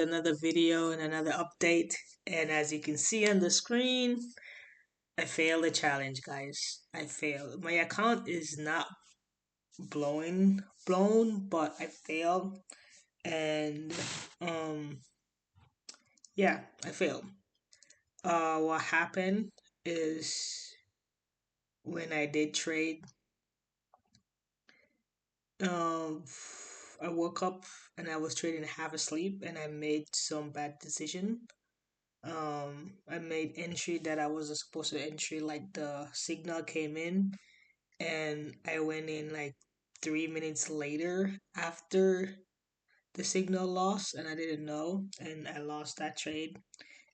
Another video and another update. And as you can see on the screen, I failed the challenge, guys. I failed. My account is not blown, but I failed. And um yeah, I failed. What happened is when I did trade, um I woke up and I was trading half asleep and I made some bad decision. I made entry that I wasn't supposed to entry, like the signal came in and I went in like 3 minutes later after the signal lost and I didn't know and I lost that trade.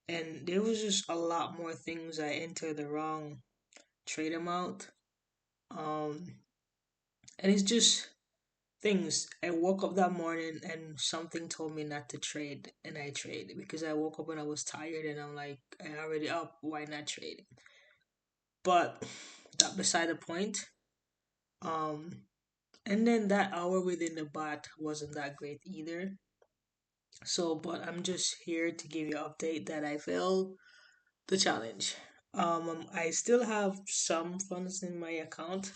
And there was just a lot more things. I entered the wrong trade amount. Um and it's just things. I woke up that morning and something told me not to trade and I traded because I woke up and I was tired and I'm like, I already up, why not trade? But that beside the point. Um, and then that hour within the bot wasn't that great either. So, but I'm just here to give you an update that I failed the challenge. I still have some funds in my account,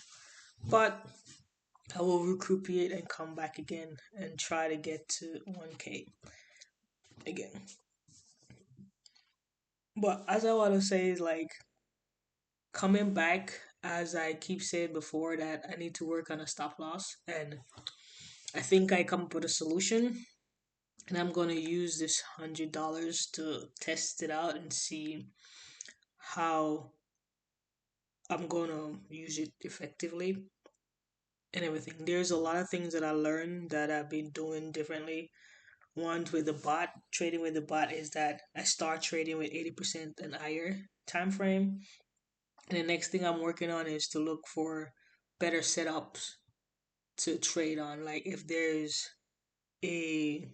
but I will recuperate and come back again and try to get to 1K again. But as I want to say is like coming back, as I keep saying before, that I need to work on a stop loss, and I think I come up with a solution, and I'm gonna use this $100 to test it out and see how I'm gonna use it effectively and everything. There's a lot of things that I learned that I've been doing differently. One with the bot, trading with the bot, is that I start trading with 80% and higher time frame. And the next thing I'm working on is to look for better setups to trade on. Like if there's a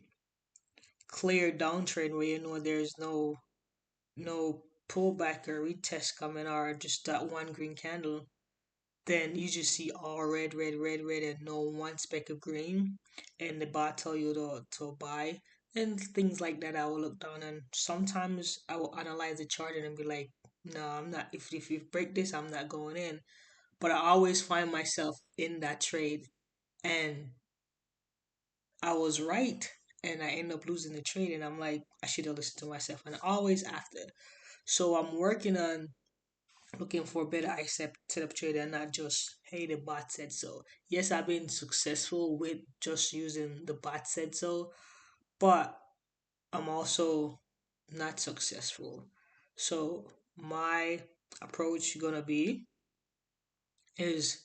clear downtrend where you know there's no pullback or retest coming or just that one green candle, then you just see all red, red, red, red, and no one speck of green, and the bot tell you to buy and things like that. I will look down and sometimes I will analyze the chart and be like, no, I'm not. If you break this, I'm not going in. But I always find myself in that trade, and I was right, and I end up losing the trade, and I'm like, I should have listened to myself, and always after. So I'm working on looking for better accept setup trader and not just hey the bot said so. Yes, I've been successful with just using the bot said so, but I'm also not successful. So my approach gonna be is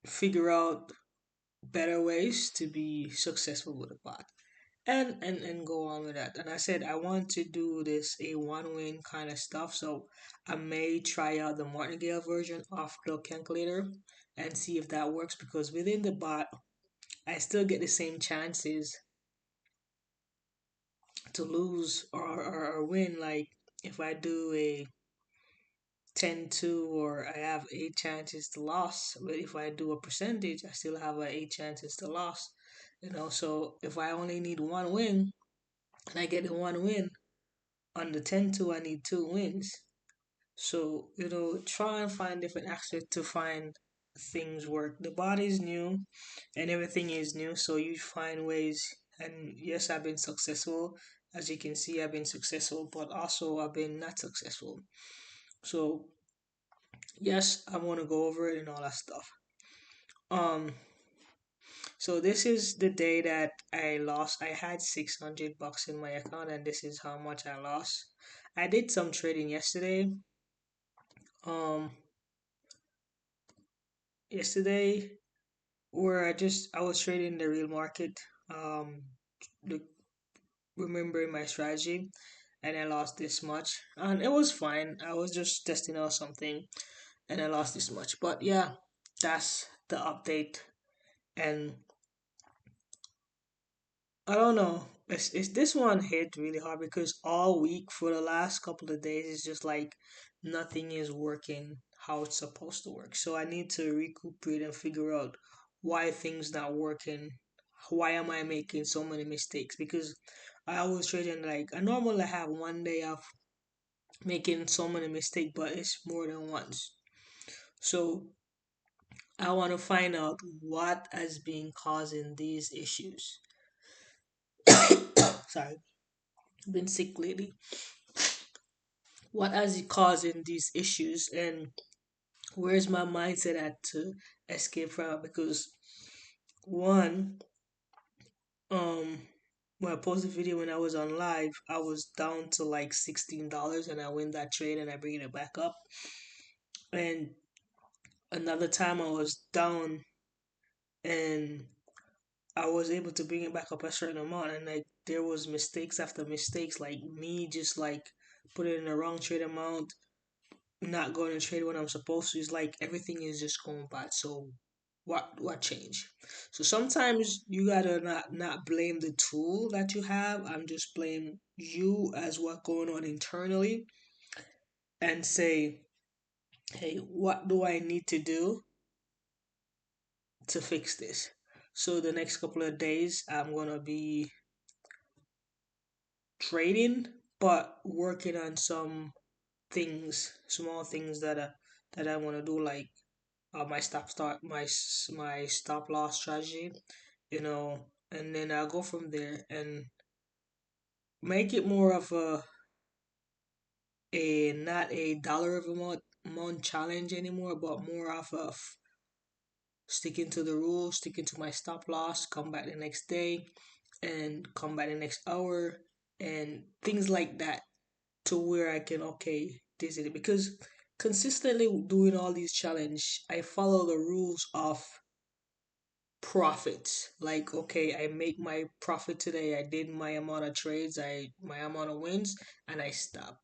figure out better ways to be successful with a bot. And go on with that. And I said I want to do this a one win kind of stuff, so I may try out the martingale version of the calculator and see if that works because within the bot I still get the same chances to lose or win. Like if I do a 10-2 or I have 8 chances to loss, but if I do a percentage I still have 8 chances to loss. So if I only need one win and I get the one win, on the 10-2 I need two wins. So, try and find different aspects to find things work. The body's new and everything is new, so you find ways. And yes, I've been successful. As you can see, I've been successful, but also I've been not successful. So, yes, I want to go over it and all that stuff. Um, so this is the day that I lost. I had $600 in my account, and this is how much I lost. I did some trading yesterday. Um, yesterday where I was trading the real market, um, look, remembering my strategy, and I lost this much, and it was fine. I was just testing out something, and I lost this much. But yeah, that's the update, and I don't know. It's this one hit really hard because all week for the last couple of days it's just like nothing is working how it's supposed to work. So I need to recuperate and figure out why things not working why am I making so many mistakes? Because I always trade in like I normally have one day of making so many mistakes, but it's more than once. So I want to find out what has been causing these issues. Sorry, I've been sick lately. What has it causing these issues, and where's my mindset at to escape from it? Because one, um, when I posted a video when I was on live, I was down to like $16, and I win that trade and I bring it back up. And another time I was down and I was able to bring it back up a certain amount, and like there was mistakes after mistakes, like me just like putting in the wrong trade amount, not going to trade when I'm supposed to. It's like everything is just going bad. So what changed? So sometimes you gotta not blame the tool that you have. I'm just blame you as what going on internally and say, hey, what do I need to do to fix this? So the next couple of days I'm gonna be trading, but working on some things, small things that I want to do, like my stop loss strategy, and then I'll go from there and make it more of a not a dollar of a month challenge anymore, but more of a sticking to the rules, sticking to my stop loss, come back the next day, and come back the next hour, and things like that, to where I can okay, this is it. Because consistently doing all these challenge, I follow the rules of profits. Like okay, I make my profit today. I did my amount of trades. My amount of wins, and I stop.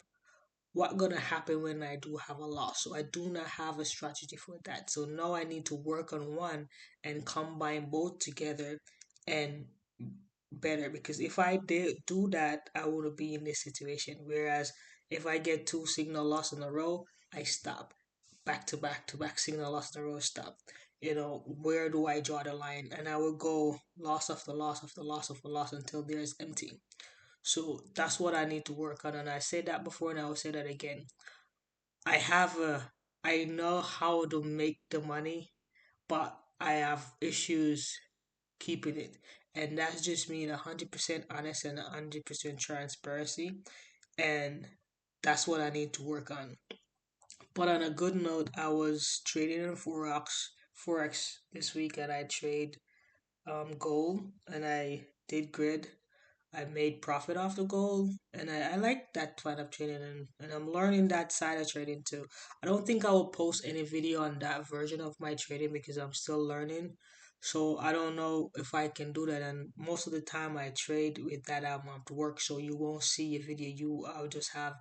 What gonna happen when I do have a loss? So I do not have a strategy for that. So now I need to work on one and combine both together and better, because if I did do that, I would be in this situation. Whereas if I get two signal loss in a row, I stop. Back to back signal loss in a row, stop. Where do I draw the line? And I will go loss after loss after loss after loss until there's empty. So that's what I need to work on. And I said that before and I will say that again. I have a I know how to make the money, but I have issues keeping it. And that's just me 100% honest and 100% transparency. And that's what I need to work on. But on a good note, I was trading in Forex this week, and I trade gold, and I did grid. I made profit off the gold, and I like that kind of trading, and I'm learning that side of trading too. I don't think I will post any video on that version of my trading because I'm still learning. So I don't know if I can do that, and most of the time I trade with that amount of work, so you won't see a video. I'll just have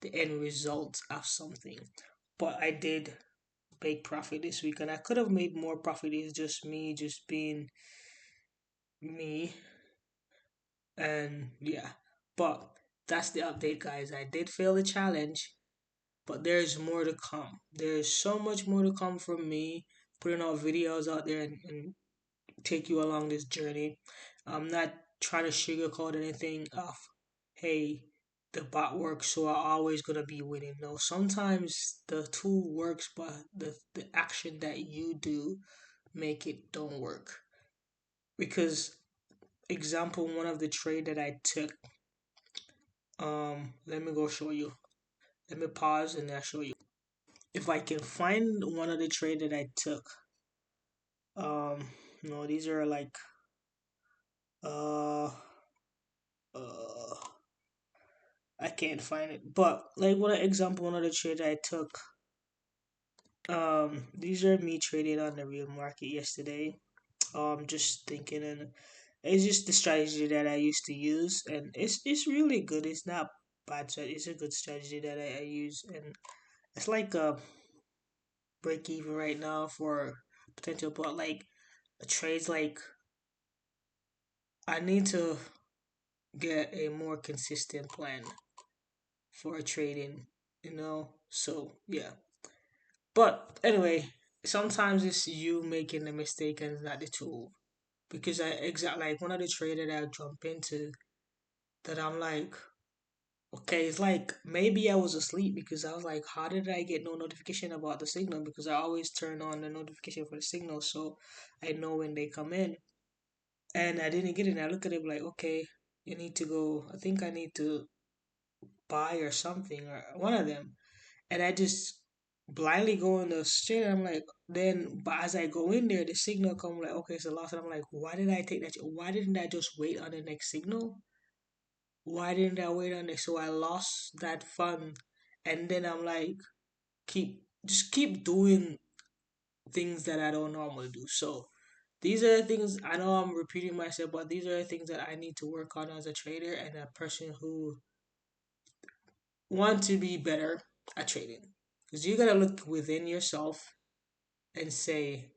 the end result of something. But I did make profit this week, and I could have made more profit. It's just me, just being me, and yeah. But that's the update, guys. I did fail the challenge, but there's more to come. There's so much more to come from me putting out videos out there and take you along this journey. I'm not trying to sugarcoat anything of, hey, the bot works, so I'm always gonna be winning. No, sometimes the tool works, but the action that you do make it don't work. Because example, one of the trade that I took, let me go show you. Let me pause and I'll show you. If I can find one of the trade that I took, no, these are like, uh, uh, I can't find it. But like one example, one of the trade I took, these are me trading on the real market yesterday. Just thinking, and it's just the strategy that I used to use, and it's really good. It's not bad. It's a good strategy that I use, and it's like a break even right now for potential. But like trades, like I need to get a more consistent plan for trading. So yeah. But anyway, sometimes it's you making the mistake and it's not the tool. because I exactly like one of the trader that I jump into that I'm like, okay, it's like maybe I was asleep because I was like, how did I get no notification about the signal? Because I always turn on the notification for the signal so I know when they come in. And I didn't get it. And I look at it like, okay, you need to go. I think I need to buy or something or one of them. And I just blindly go in the street. I'm like, then, but as I go in there, the signal come like, okay, it's a loss. And I'm like, why did I take that? Why didn't I just wait on the next signal? Why didn't I wait on it? So I lost that fun. And then I'm like, keep doing things that I don't normally do. So these are the things I know I'm repeating myself, but these are the things that I need to work on as a trader and a person who want to be better at trading. Because you gotta look within yourself and say,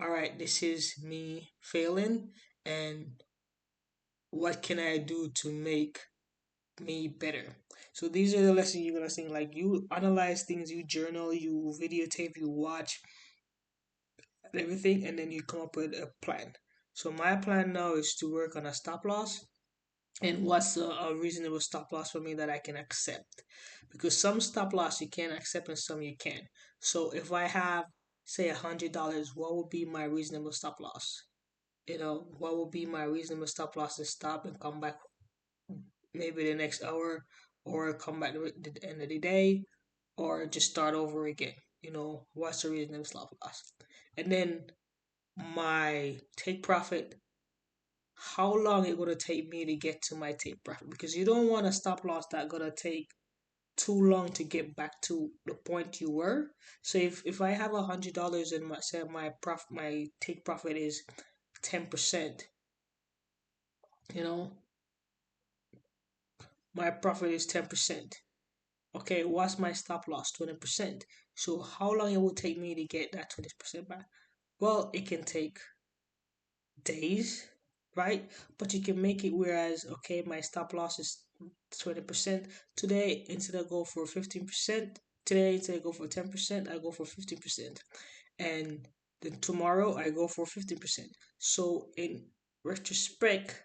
all right, this is me failing, and what can I do to make me better? So these are the lessons you're gonna see. Like you analyze things, you journal, you videotape, you watch everything, and then you come up with a plan. So my plan now is to work on a stop loss and what's a reasonable stop loss for me that I can accept, because some stop loss you can accept and some you can. So if I have say $100, what would be my reasonable stop loss? What would be my reasonable stop loss to stop and come back maybe the next hour, or come back at the end of the day, or just start over again? What's the reasonable stop loss? And then my take profit, how long it gonna take me to get to my take profit, because you don't want a stop loss that gonna take too long to get back to the point you were. So if I have $100 and my take profit is 10%, you know, my profit is 10%. Okay, what's my stop loss? 20%. So how long it will take me to get that 20% back? Well, it can take days, right? But you can make it whereas, okay, my stop loss is 20%. Today, instead of go for 15%, today, instead of go for 10%, I go for 15%. And then tomorrow, I go for 15%. So in retrospect,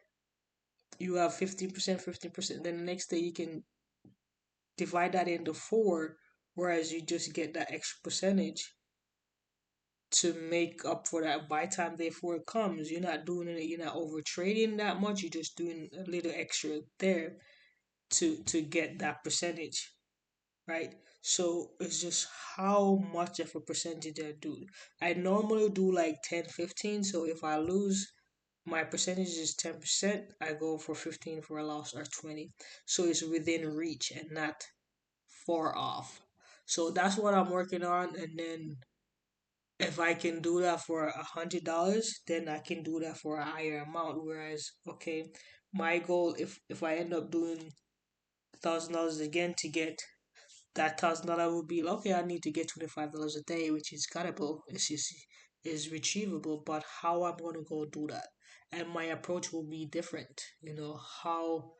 you have 15%, 15%. Then the next day, you can divide that into four, whereas you just get that extra percentage to make up for that by time day four comes. You're not doing it, you're not over trading that much, you're just doing a little extra there to get that percentage, right? So it's just how much of a percentage I do. I normally do like 10, 15. So if I lose, my percentage is 10%, I go for 15 for a loss, or 20. So it's within reach and not far off. So that's what I'm working on. And then if I can do that for $100, then I can do that for a higher amount. Whereas, okay, my goal, if I end up doing $1,000 again to get that $1,000, would be okay. I need to get $25 a day, which is cuttable. It's just is retrievable. But how I'm gonna go do that, and my approach will be different. How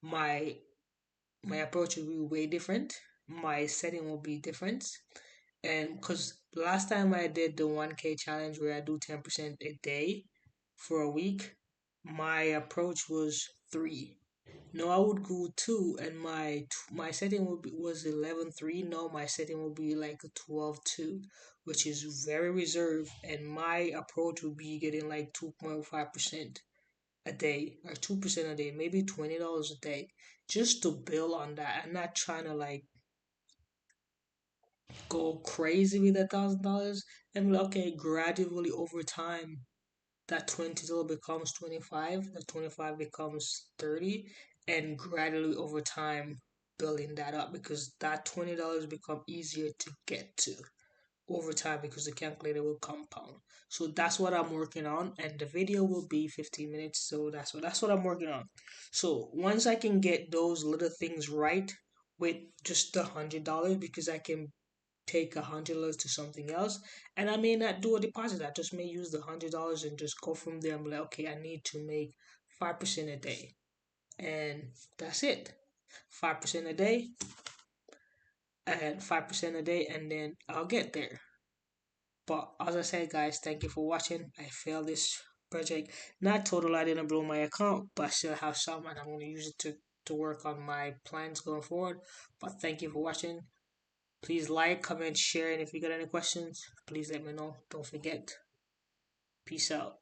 my my approach will be way different. My setting will be different. And because last time I did the 1K challenge where I do 10% a day for a week, my approach was three. No, I would go two, and my setting was 11.3. No, my setting will be like a 12.2, which is very reserved. And my approach would be getting like 2.5% a day, or 2% a day, maybe $20 a day, just to build on that. I'm not trying to like go crazy with $1,000, and be like, okay, gradually over time that $20 becomes 25, that 25 becomes 30, and gradually over time building that up, because that $20 become easier to get to over time because the calculator will compound. So that's what I'm working on, and the video will be 15 minutes. So that's what I'm working on. So once I can get those little things right with just the $100, because I can take $100 to something else, and I may not do a deposit. I just may use the $100 and just go from there. I'm like, okay, I need to make 5% a day, and that's it. 5% a day, and 5% a day, and then I'll get there. But as I said, guys, thank you for watching. I failed this project. Not total, I didn't blow my account, but I still have some, and I'm going to use it to work on my plans going forward. But thank you for watching. Please like, comment, share, and if you got any questions, please let me know. Don't forget. Peace out.